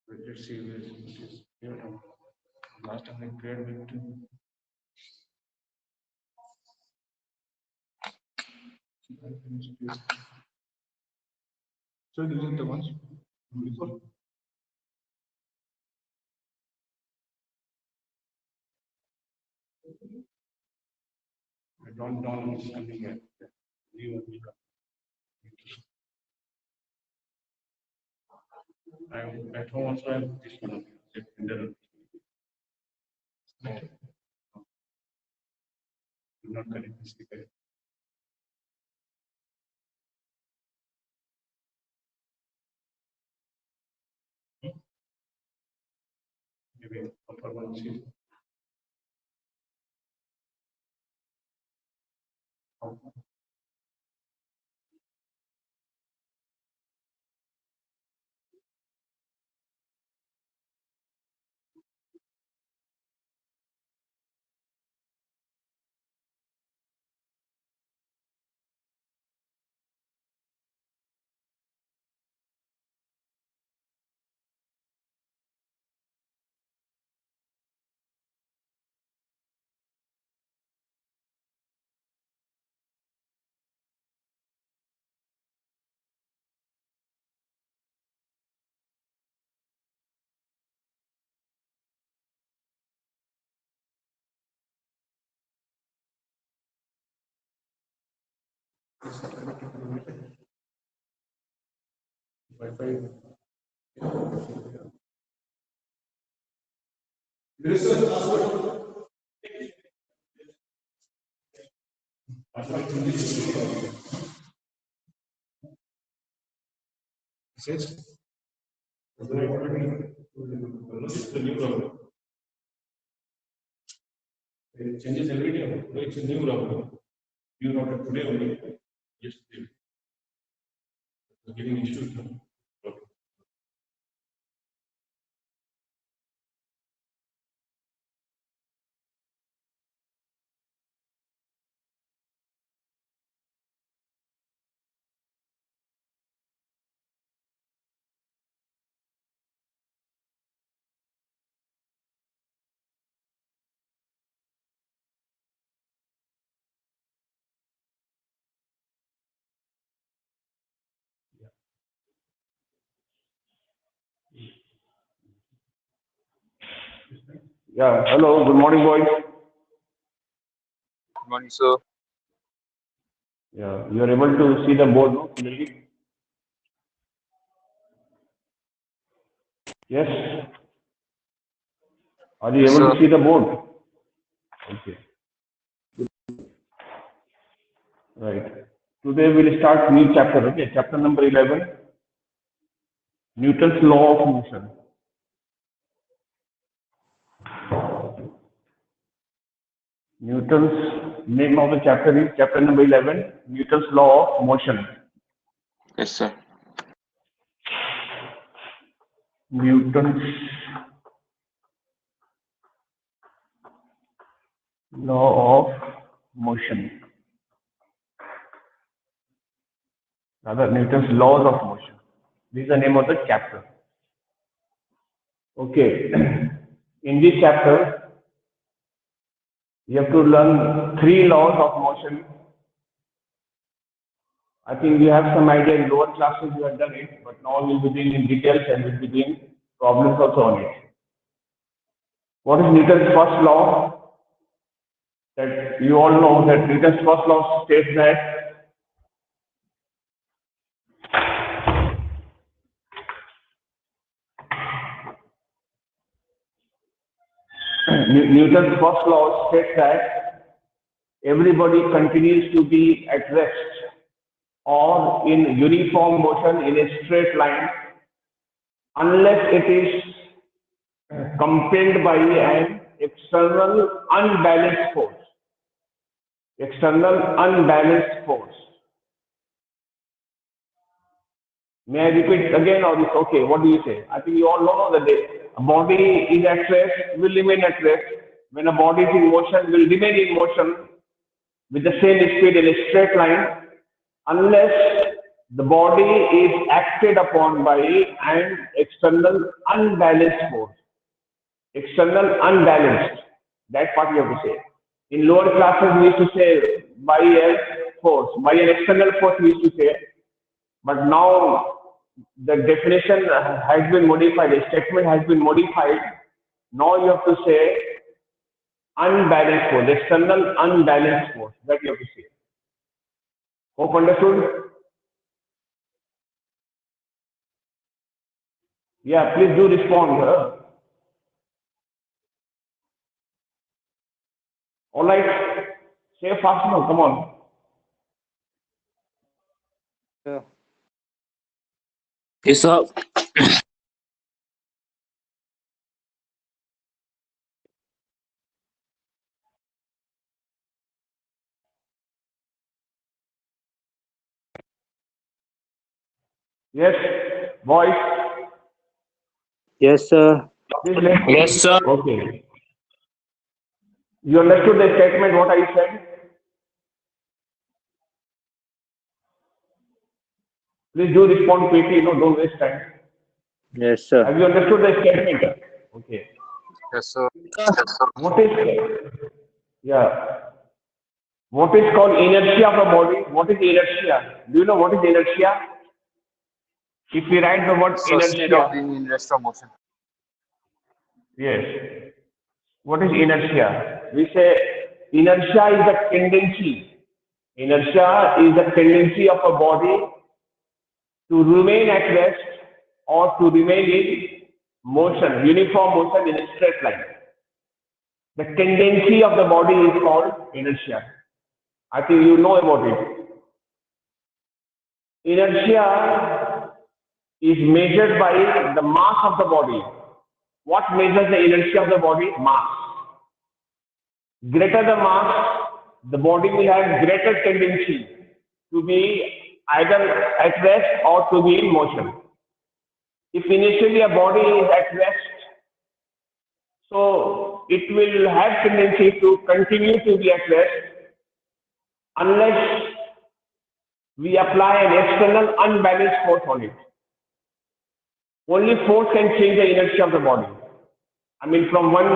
Let's see where it is. Here, last time I played with so these are the ones before. I don't download something yet. New one will come. At home also I have this one. Do not connect this speaker. Maybe upper one sheet. Wi-Fi. This is the new router. It changes every day. It's a new router. New router today only. Yesterday. Getting issues. Yeah, hello, good morning, boys. Good morning, sir. Yeah, you are able to see the board, no? Clearly? Yes. Are you Yes, able sir. to see the board? Okay. Right. Today we'll start new chapter, okay? Chapter number 11, Newton's law of motion. Newton's name of the chapter is chapter number 11, Newton's law of motion. Yes, sir. Newton's law of motion. Rather, Newton's laws of motion. This is the name of the chapter. Okay. In this chapter, you have to learn 3 laws of motion. I think you have some idea in lower classes you have done it, but now we'll be doing in details and we'll be doing problems also on it. What is Newton's first law? That you all know that Newton's first law states that Newton's first law states that everybody continues to be at rest or in uniform motion in a straight line unless it is compelled by an external unbalanced force. External unbalanced force. May I repeat again or is okay? What do you say? I think you all know that a body is at rest, will remain at rest. When a body is in motion, will remain in motion with the same speed in a straight line unless the body is acted upon by an external unbalanced force. External unbalanced. That part you have to say. In lower classes, we used to say by a force, by an external force, we used to say. But now the definition has been modified, the statement has been modified. Now you have to say unbalanced force, external unbalanced force. That you have to say. Hope understood? Yeah, please do respond. All right, say fast now, come on. Yes, sir. Yes, voice. Yes, sir. Please let me. Yes, sir. Okay. You understood the statement, what I said? Please do respond quickly, no, don't waste time. Yes, sir. Have you understood the statement? Okay. Yes, sir. What is, yeah, what is called inertia of a body? What is inertia? Do you know what is inertia? If we write the word So state of inertia, being in rest of motion. yes. What is inertia? We say inertia is a tendency. Inertia is a tendency of a body to remain at rest or to remain in motion, uniform motion in a straight line. The tendency of the body is called inertia. I think you know about it. Inertia is measured by the mass of the body. What measures the inertia of the body? Mass. Greater the mass, the body will have greater tendency to be either at rest or to be in motion. If initially a body is at rest, so it will have tendency to continue to be at rest unless we apply an external unbalanced force on it. Only force can change the inertia of the body. I mean, from one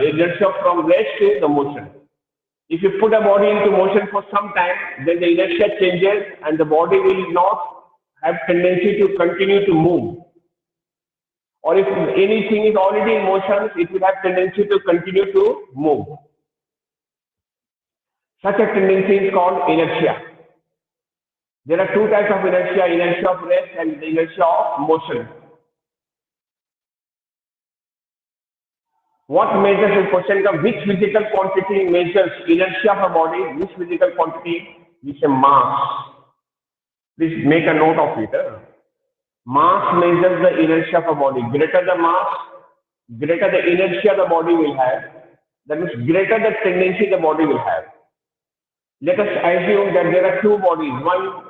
inertia from rest to the motion. If you put a body into motion for some time, then the inertia changes and the body will not have tendency to continue to move. Or if anything is already in motion, it will have tendency to continue to move. Such a tendency is called inertia. There are two types of inertia, inertia of rest and inertia of motion. What measures the question of which physical quantity measures inertia of a body? Which physical quantity? We say mass. Please make a note of it. Mass measures the inertia of a body. Greater the mass, greater the inertia the body will have. That means greater the tendency the body will have. Let us assume that there are two bodies, one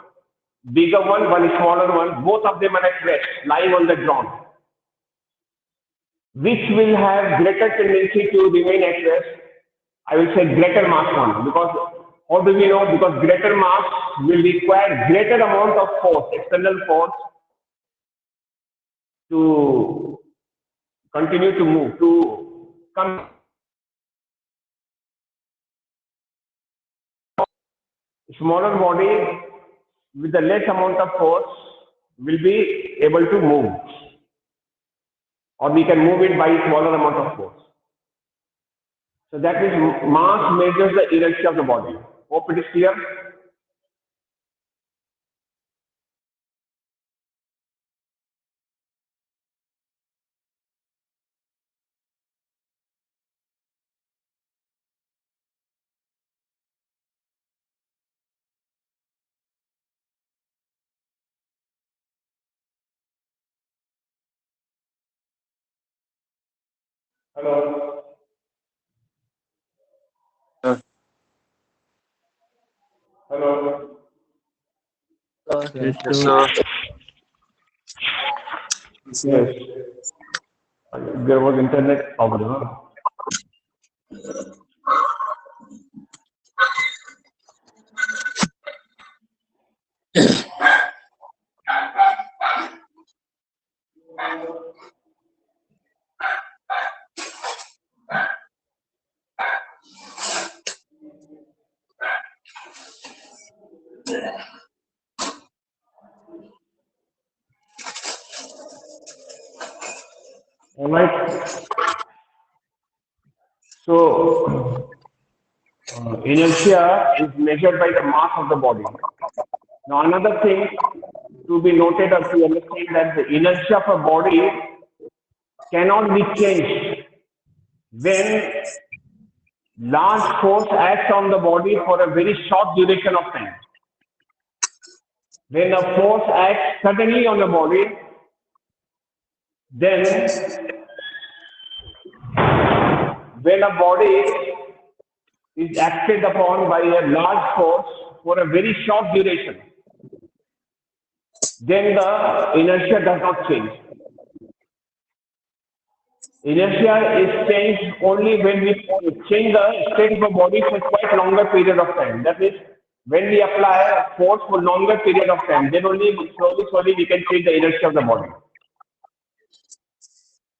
bigger one smaller one. Both of them are at rest, lying on the ground. Which will have greater tendency to remain at rest? I will say greater mass one, because how do we know? Because greater mass will require greater amount of force, external force, to continue to move, to come. Smaller body with the less amount of force will be able to move, or we can move it by smaller amount of force. So that is mass measures the inertia of the body. Hope it is clear. Hello. Hello. Yes, Yes, sir. sir. Yes. There was internet problem. All right. So, inertia is measured by the mass of the body. Now, another thing to be noted or to understand that the inertia of a body cannot be changed when large force acts on the body for a very short duration of time. When a force acts suddenly on the body, then when a body is acted upon by a large force for a very short duration, then the inertia does not change. Inertia is changed only when we change the state of a body for quite longer period of time. That is, when we apply a force for longer period of time, then only slowly we can change the inertia of the body.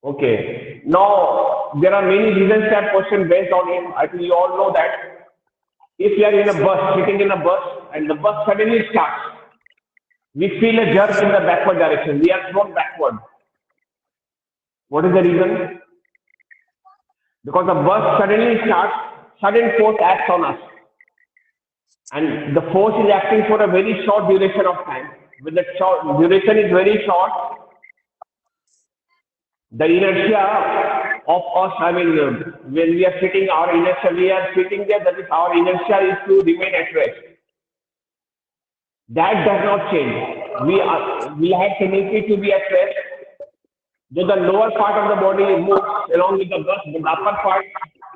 Okay. Now, there are many reasons that question based on it. I think you all know that if you are in a bus, sitting in a bus, and the bus suddenly starts, we feel a jerk in the backward direction. We are thrown backward. What is the reason? Because the bus suddenly starts, sudden force acts on us. And the force is acting for a very short duration of time. When the duration is very short, the inertia of us, I mean, when we are sitting, our inertia, we are sitting there, that is, our inertia is to remain at rest. That does not change. We have tendency to be at rest. So the lower part of the body moves along with the bus, but the upper part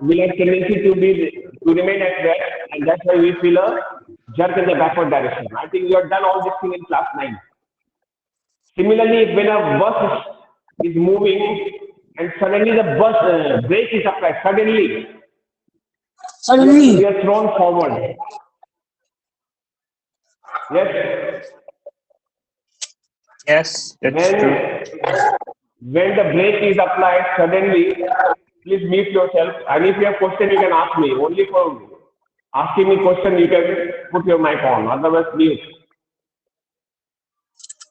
will have tendency to remain at rest, and that's why we feel a jerk in the backward direction. I think you have done all this thing in class 9. Similarly, when a bus is moving and suddenly the bus brake is applied, suddenly we are thrown forward. Yes. Yes, that's true. When the brake is applied suddenly, please mute yourself. And if you have question, you can ask me. Only for asking me question, you can put your mic on. Otherwise, mute.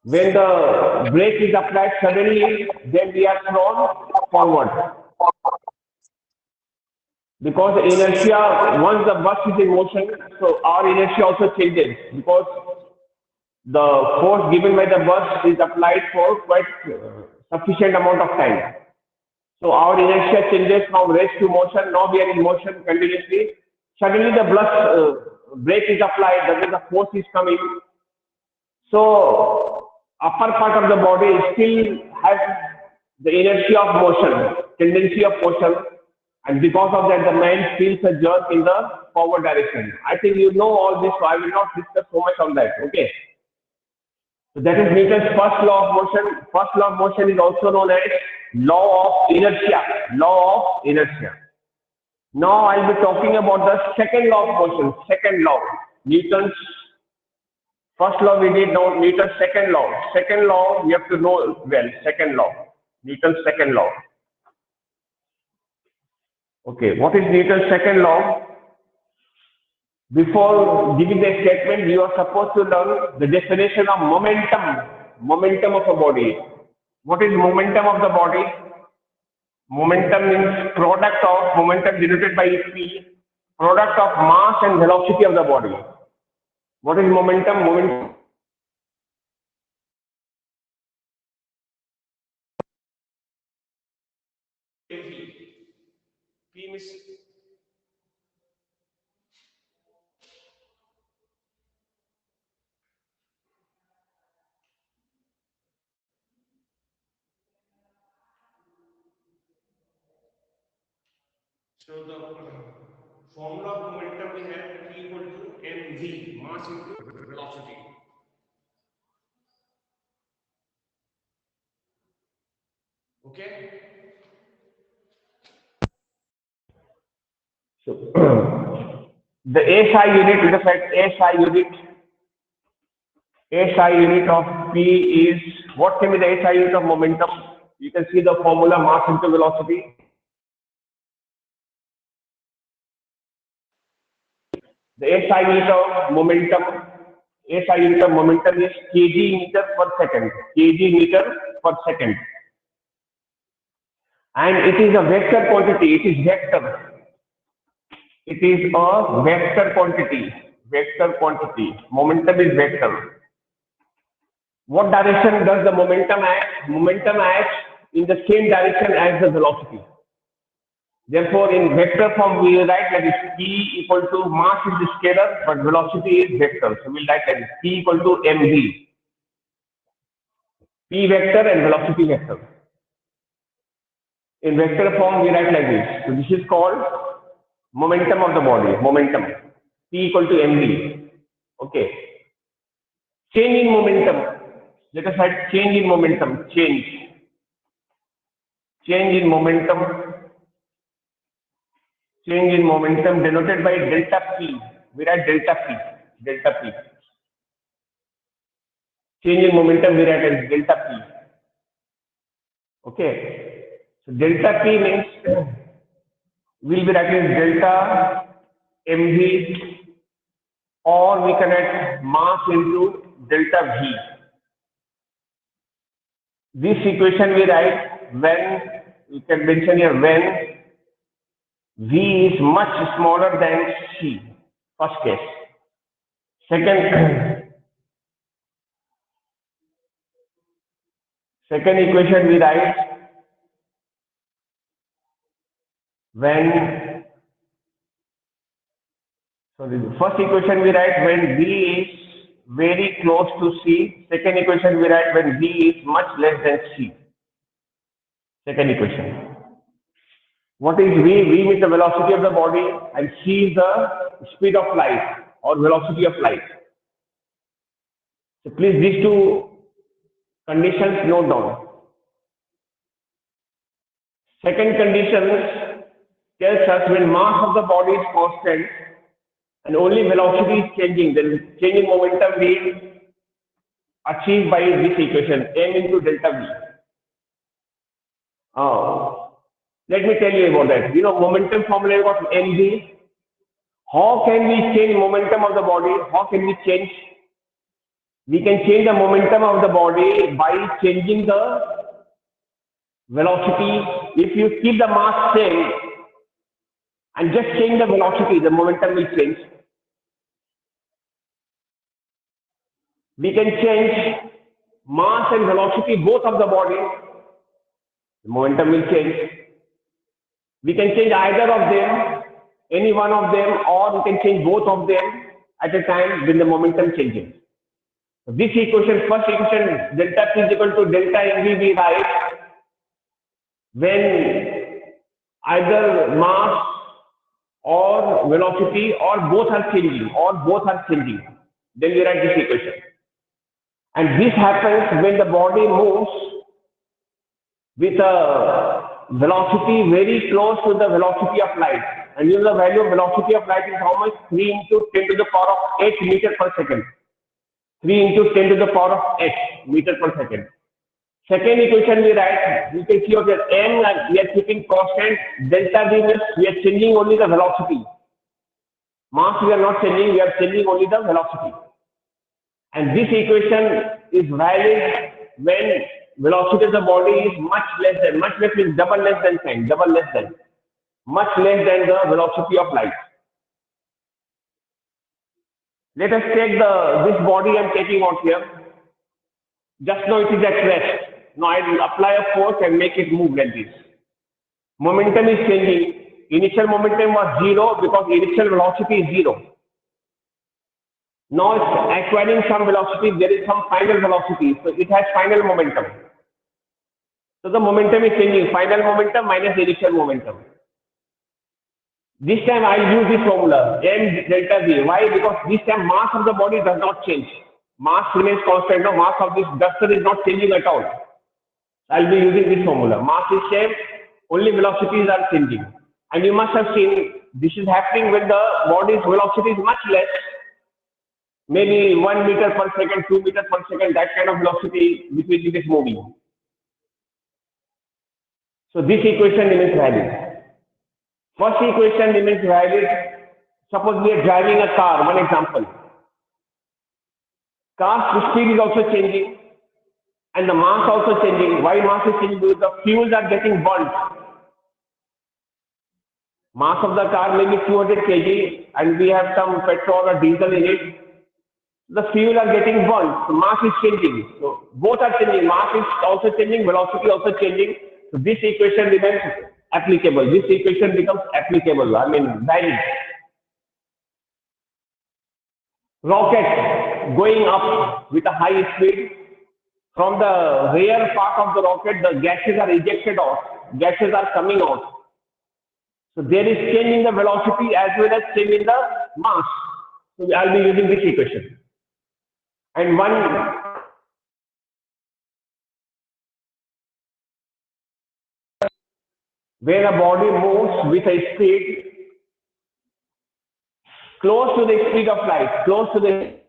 When the brake is applied suddenly, then we are thrown forward. Because the inertia, once the bus is in motion, so our inertia also changes. Because the force given by the bus is applied for quite sufficient amount of time. So our inertia changes from rest to motion. Now we are in motion continuously. Suddenly the brake is applied, that means the force is coming. So upper part of the body still has the inertia of motion, tendency of motion, and because of that the man feels a jerk in the forward direction. I think you know all this, so I will not discuss so much on that. Okay. So that is Newton's first law of motion. First law of motion is also known as law of inertia. Law of inertia. Now I'll be talking about the second law of motion. Second law. Newton's first law we did know. Newton's second law. Second law you have to know well. Second law. Newton's second law. Okay. What is Newton's second law? Before giving the statement, you are supposed to learn the definition of momentum. Momentum of a body. What is momentum of the body? Momentum means product of momentum denoted by P, product of mass and velocity of the body. What is momentum? Momentum. P means so the formula of momentum we have P equal to mv, mass into velocity. Okay. So the SI unit, with effect SI unit of P is, what can be the SI unit of momentum? You can see the formula, mass into velocity. The SI unit of momentum SI unit of momentum is kg meter per second. Kg meter per second. And it is a vector quantity. It is vector. It is a vector quantity. Vector quantity. Momentum is vector. What direction does the momentum act? Momentum acts in the same direction as the velocity. Therefore, in vector form, we write that is P equal to mass is the scalar, but velocity is vector. So we'll write that is P equal to mv. P vector and velocity vector. In vector form, we write like this. So this is called momentum of the body. Momentum. P equal to mv. Okay. Change in momentum. Let us write change in momentum. Change. Change in momentum. Change in momentum denoted by delta P. We write delta P. Delta P. Change in momentum we write as delta P. Okay. So delta P means we'll be writing delta mv, or we can write mass into delta v. This equation we write when, we can mention here when V is much smaller than C, first case. Second equation we write when, so the first equation we write when V is very close to C. Second equation we write when V is much less than C. Second equation. What is V? V is the velocity of the body and C is the speed of light or velocity of light. So please these two conditions note down. Second condition tells us when mass of the body is constant and only velocity is changing, then change in momentum is achieved by this equation, m into delta v. Let me tell you about that. You know, momentum formula got mv. How can we change momentum of the body? How can we change? We can change the momentum of the body by changing the velocity. If you keep the mass same and just change the velocity, the momentum will change. We can change mass and velocity both of the body. The momentum will change. We can change either of them, any one of them, or we can change both of them at a time when the momentum changes. This equation, first equation, delta P is equal to delta mv, we write when either mass or velocity or both are changing, then we write this equation. And this happens when the body moves with a velocity very close to the velocity of light. And you know the value of velocity of light is how much? 3 into 10 to the power of 8 meter per second. 3 into 10 to the power of 8 meter per second. Second equation we write, you can see of that m, we are keeping constant, delta v means we are changing only the velocity. Mass we are not changing, we are changing only the velocity. And this equation is valid when velocity of the body is much less means double less than much less than the velocity of light. Let us take this body I am taking out here. Just now it is at rest. Now I will apply a force and make it move like this. Momentum is changing. Initial momentum was 0 because initial velocity is 0. Now it's acquiring some velocity, there is some final velocity, so it has final momentum. So the momentum is changing, final momentum minus initial momentum. This time I will use this formula, m delta v. Why? Because this time mass of the body does not change. Mass remains constant, no, mass of this duster is not changing at all. I will be using this formula. Mass is same, only velocities are changing. And you must have seen, this is happening when the body's velocity is much less. Maybe 1 meter per second, 2 meters per second, that kind of velocity with which it is moving. So this equation remains valid. First equation remains valid. Suppose we are driving a car, one example. Car's speed is also changing and the mass also changing. Why mass is changing? Because the fuels are getting burnt. Mass of the car may be 200 kg and we have some petrol or diesel in it. The fuel are getting burnt. So mass is changing. So both are changing. Mass is also changing, velocity also changing. So this equation remains applicable. This equation becomes applicable. I mean valid. Rocket going up with a high speed. From the rear part of the rocket, the gases are ejected out. Gases are coming out. So there is change in the velocity as well as change in the mass. So I'll be using this equation. And one when a body moves with a speed close to the speed of light, close to the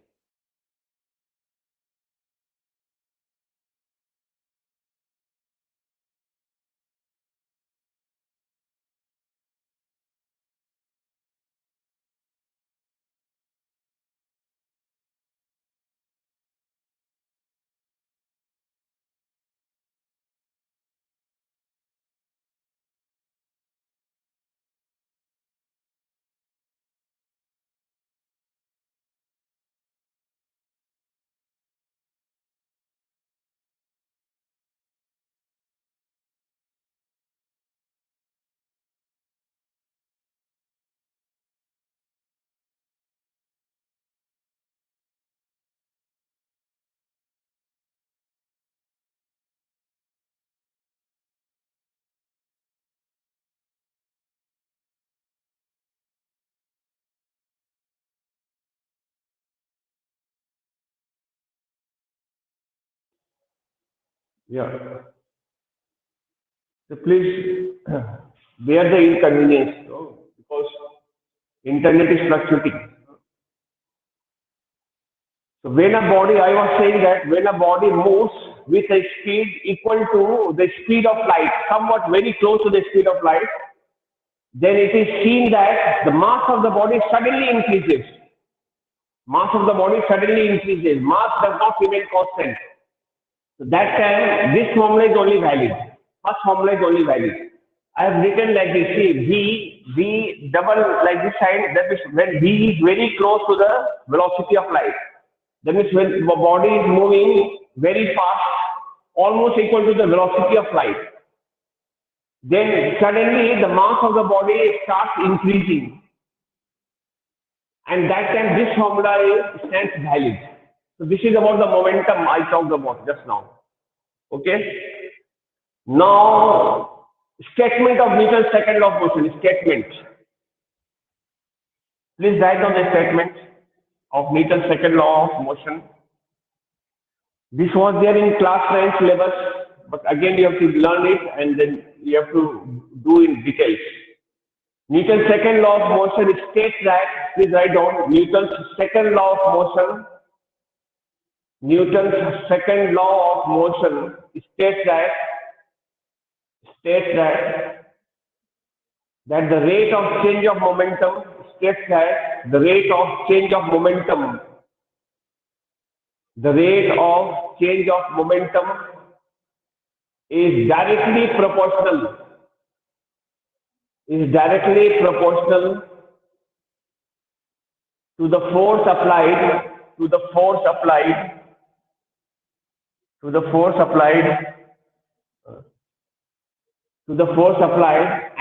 yeah. So please bear the inconvenience because internet is fluctuating. So when a body, I was saying that when a body moves with a speed equal to the speed of light, somewhat very close to the speed of light, then it is seen that the mass of the body suddenly increases. Mass of the body suddenly increases. Mass does not remain constant. So that time, this formula is only valid. First formula is only valid. I have written like this, see, V double like this sign, that is when V is very close to the velocity of light. That means when the body is moving very fast, almost equal to the velocity of light. Then suddenly the mass of the body starts increasing. And that time this formula stands valid. So this is about the momentum I talked about just now. Okay. Now, statement of Newton's second law of motion. Statement. Please write down the statement of Newton's second law of motion. This was there in class 9 syllabus, but again you have to learn it and then you have to do in details. Newton's second law of motion states that, please write down Newton's second law of motion. Newton's second law of motion states that the rate of change of momentum is directly proportional to the force applied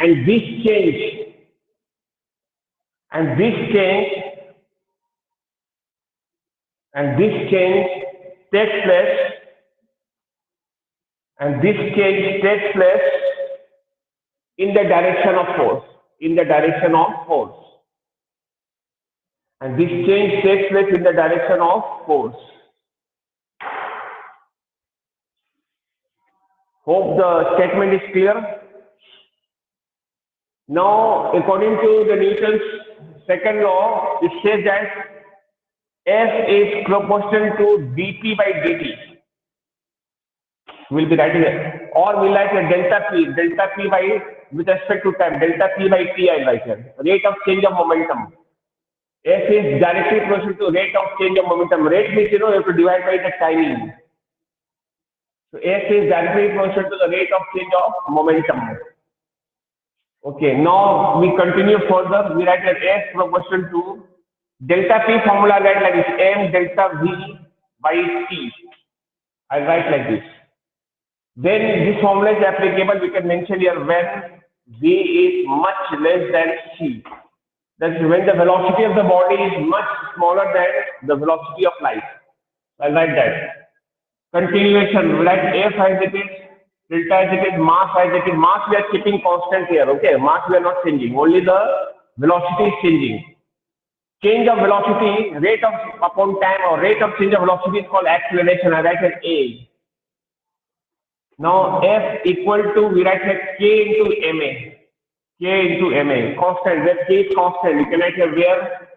and this change takes place in the direction of force. And this change takes place in the direction of force. Hope the statement is clear. Now, according to the Newton's second law, it says that F is proportional to dP by dt. We'll be writing it. Or we'll write a delta P by, with respect to time, delta P by T I'll write here. Rate of change of momentum. F is directly proportional to rate of change of momentum. Rate means, you have to divide by the timing. So F is directly proportional to the rate of change of momentum. Okay, now we continue further. We write that F proportional to delta P formula, write like this, M delta V by T. I write like this. Then this formula is applicable. We can mention here when V is much less than C. That is when the velocity of the body is much smaller than the velocity of light. I'll write that. Continuation, we write F as it is, delta as it is, mass as it is. Mass we are keeping constant here, okay? Mass we are not changing, only the velocity is changing. Change of velocity, rate of upon time or rate of change of velocity is called acceleration. I write as A. Now F equal to, we write as K into MA. K into MA, constant, where K is constant. You can write here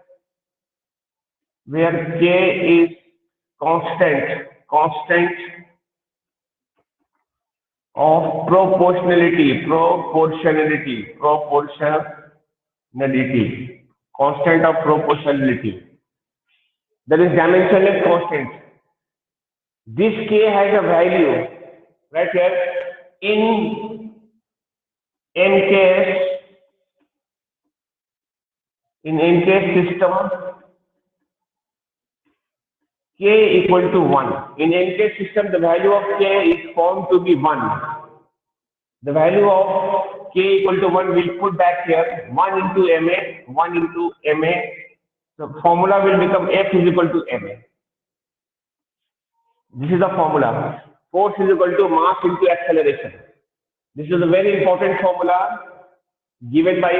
where K is constant of proportionality, constant of proportionality. That is dimensionless constant. This K has a value right here in NKS. In NKS system, K equal to 1. In NKS system, the value of K is formed to be 1. The value of K equal to 1 will put back here 1 into MA, 1 into MA. The formula will become F is equal to MA. This is the formula. Force is equal to mass into acceleration. This is a very important formula given by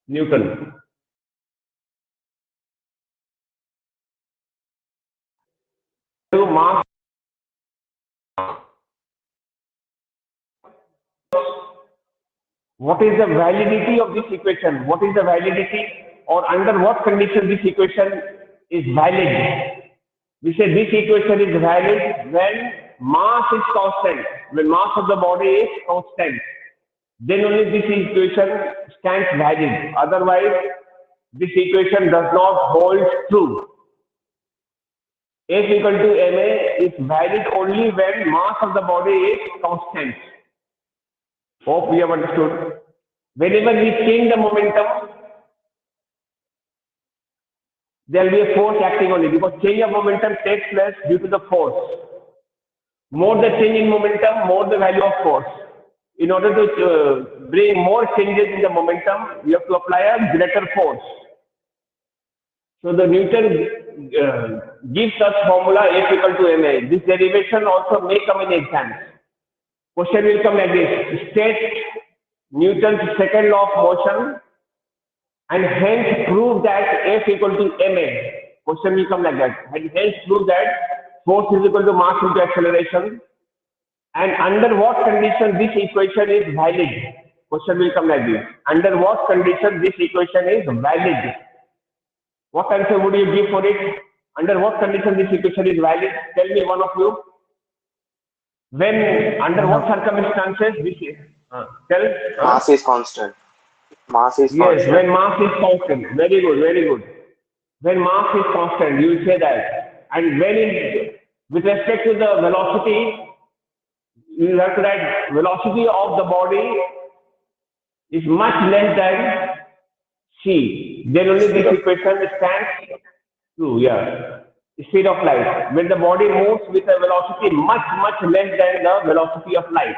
Newton. Mass. What is the validity of this equation? What is the validity, or under what condition this equation is valid? We say this equation is valid when mass is constant, when mass of the body is constant. Then only this equation stands valid. Otherwise, this equation does not hold true. F equal to MA is valid only when mass of the body is constant. Hope we have understood. Whenever we change the momentum, there will be a force acting on it, because change of momentum takes place due to the force. More the change in momentum, more the value of force. In order to bring more changes in the momentum, you have to apply a greater force. So the Newton gives us formula F equal to MA. This derivation also may come in exams. Question will come like this: state Newton's second law of motion and hence prove that F equal to MA. Question will come like that. And hence prove that force is equal to mass into acceleration. And under what condition this equation is valid? Question will come like this. Under what condition this equation is valid? What answer would you give for it? Under what condition this equation is valid? Tell me, one of you. When, under what circumstances this is? Tell. Mass is constant. Mass is yes, constant. when mass is constant. Very good, very good. When mass is constant, you will say that. And when it, with respect to the velocity, you have to write velocity of the body is much less than c. Then only this equation stands true. Yeah. Speed of light. When the body moves with a velocity much less than the velocity of light,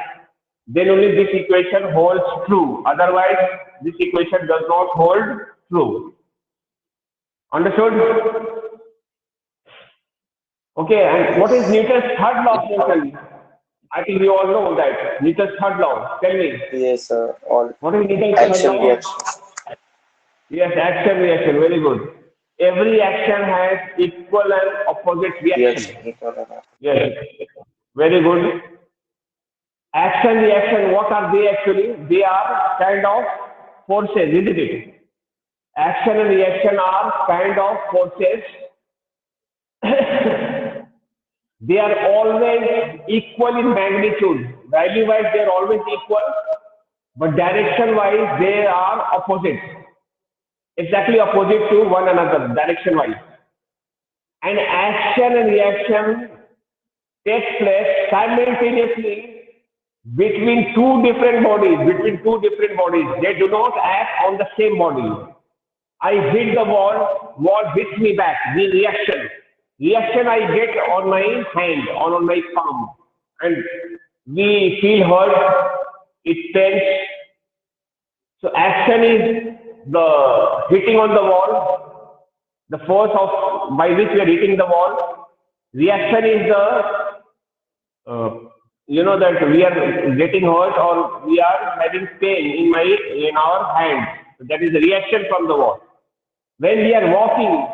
then only this equation holds true. Otherwise, this equation does not hold true. Understood? Okay, and what is Newton's third law of motion? I think you all know that. Newton's third law. Tell me. Yes, sir. All What is Newton's action third law? reaction. Yes, action reaction. Very good. Every action has equal and opposite reaction. Yes. Very good. Action reaction, what are they actually? They are kind of forces, isn't it? Action and reaction are kind of forces. They are always equal in magnitude. Value-wise, they are always equal, but direction-wise, they are opposite. exactly opposite to one another, direction wise. And action and reaction takes place simultaneously between two different bodies, They do not act on the same body. I hit the wall hits me back, the reaction. Reaction I get on my hand, on my palm. And we feel hurt, it pains. So action is the hitting on the wall, the force of by which we are hitting the wall. Reaction is the that we are getting hurt or we are having pain in our hand. So that is the reaction from the wall. When we are walking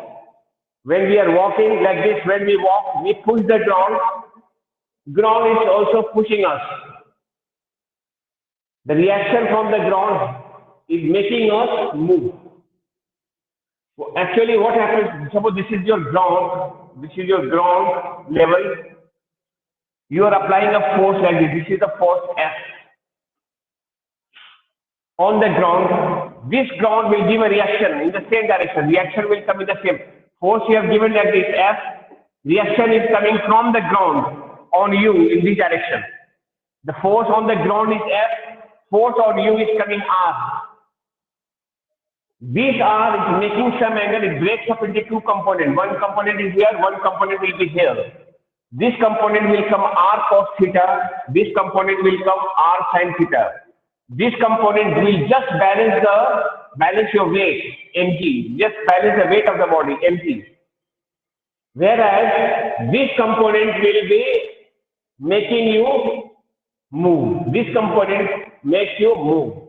like this, when we walk, we push the ground. Ground is also pushing us. The reaction from the ground is making us move. So actually, what happens? Suppose this is your ground level. You are applying a force like this. This is the force F on the ground. This ground will give a reaction in the same direction. Reaction will come in the same force you have given like this F. Reaction is coming from the ground on you in this direction. The force on the ground is F. Force on you is coming R. This R is making some angle. It breaks up into two components. One component is here. One component will be here. This component will come R cos theta. This component will come R sin theta. This component will just balance your weight, mg. Just balance the weight of the body, mg. Whereas this component will be making you move. This component makes you move.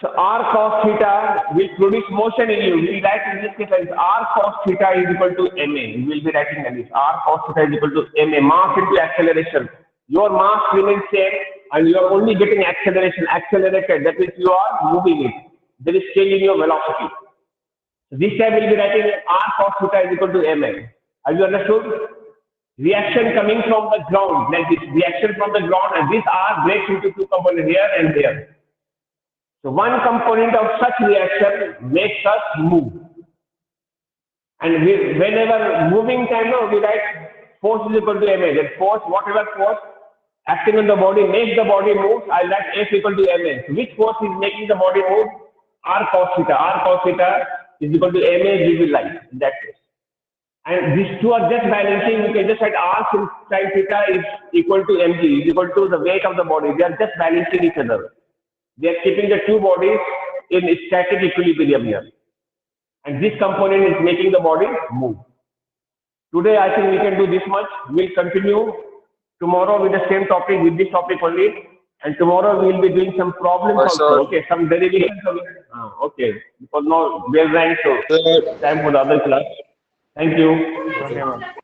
So R cos theta will produce motion in you. We write in this case as R cos theta is equal to ma. We will be writing like this. R cos theta is equal to ma. Mass into acceleration. Your mass remains same and you are only getting acceleration. Accelerated. That means you are moving it. There is change in your velocity. So this time we will be writing R cos theta is equal to ma. Have you understood? Reaction coming from the ground like this. Reaction from the ground and this R breaks into two components here and there. So one component of such reaction makes us move. And whenever moving time, we write force is equal to ma. That force, whatever force acting on the body makes the body move, I write F equal to ma. So which force is making the body move? R cos theta. R cos theta is equal to ma dv light in that case. And these two are just balancing. We can just write R sin theta is equal to mg, is equal to the weight of the body. They are just balancing each other. They are keeping the two bodies in static equilibrium here. And this component is making the body move. Today, I think we can do this much. We'll continue tomorrow with the same topic, with this topic only. And tomorrow we will be doing some problems also. Okay, some derivations. Okay, because now we are running, so time for the other class. Thank you.